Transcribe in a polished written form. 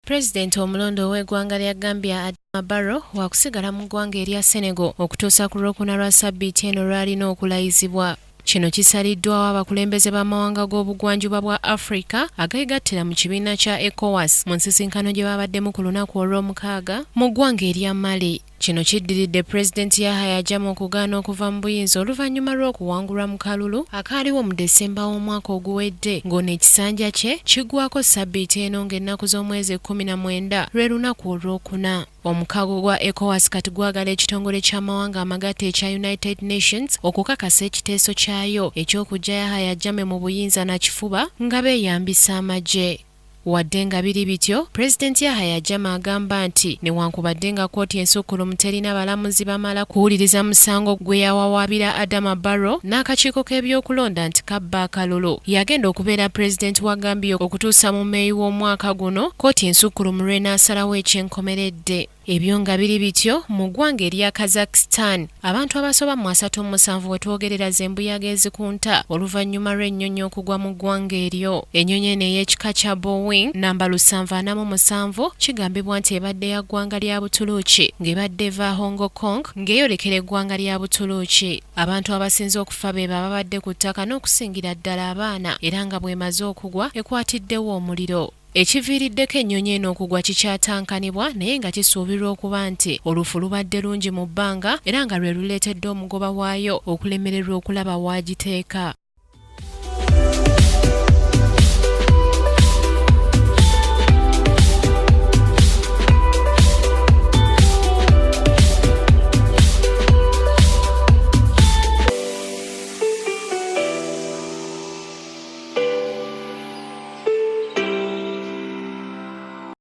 President omulondo w'eggwanga lya Gambia Adama Barrow waakusigala mu ggwanga erya Senegal okutuusa ku Lwokuna lwa Ssabbiiti eno lw'alina okulayizibwa. Kino kisaliddwawo abakulembeze b'amawanga g'obugwanjuba bwa Africa ageegattira mu kibiina kya ECOWAS mu nsisinkano gye babaddemu ku lunaku olw'omukaaga mu ggwanga erya Mali. Kino kiddiridde Pulezidenti Yahya Jammeh okugaana okuva mu buyinza oluvannyuma lw'okuwangulwa mu kalulu akaaliwo mu Desemba w'omwaka oguwedde ng'ono ekisanja kye kiggwako Ssabbiiti eno ng'ennaku z'omwezi 19 lwe lunaku olwokuna. Omukago gwa ECOWAS kati gwagala ekitongole ky'amawanga amagatte ekya United Nations okukakasa ekiteeso kyayo eky'okuggya Yahya Jammeh mu buyinza na kifuba nga beeyambisa amagye. Wadde nga biri bityo, Pulezidenti Yahya Jammeh agamba nti newankubadde nga kkooti ensukkulumu terina balamuzi bamala kuwuliriza musango gwe yawawaabira Adama Barrow n'akakiiko k'ebyokulonda nti kabba akalulu, yagenda okubeera Pulezidenti wa Gambia okutuusa mu Meeyi w'omwaka guno, kkooti ensukkulumu lw'enaasalawo ekyenkomeredde. Ebyo nga biri bityo mu ggwanga erya Kazakhstan abantu abasoba mu 37 wetwogerera z'embuyaga ezikunta oluvannyuma lw'ennyonyi okugwa mu ggwanga eryo. Ennyonyi eno ey'ekika kya Boeing namba 747 kigambibwa nti ebadde ya ggwanga lya Butuluuki ng'ebadde eva Hong Kong ng'eyolekera eggwanga lya Butuluuki. Abantu abasinze okufa be babadde ku ttaka n'okusingira ddala abaana era nga bw'emaze okugwa ekwatiddewo omuliro. Ekiviiriddeko ennyonyi eno okugwa kikyatankanibwa naye nga kisuubirwa okuba nti olufu lubadde lungi mu bbanga era nga lwe luleetedde omugoba waayo okulemererwa okulaba waagiteeka.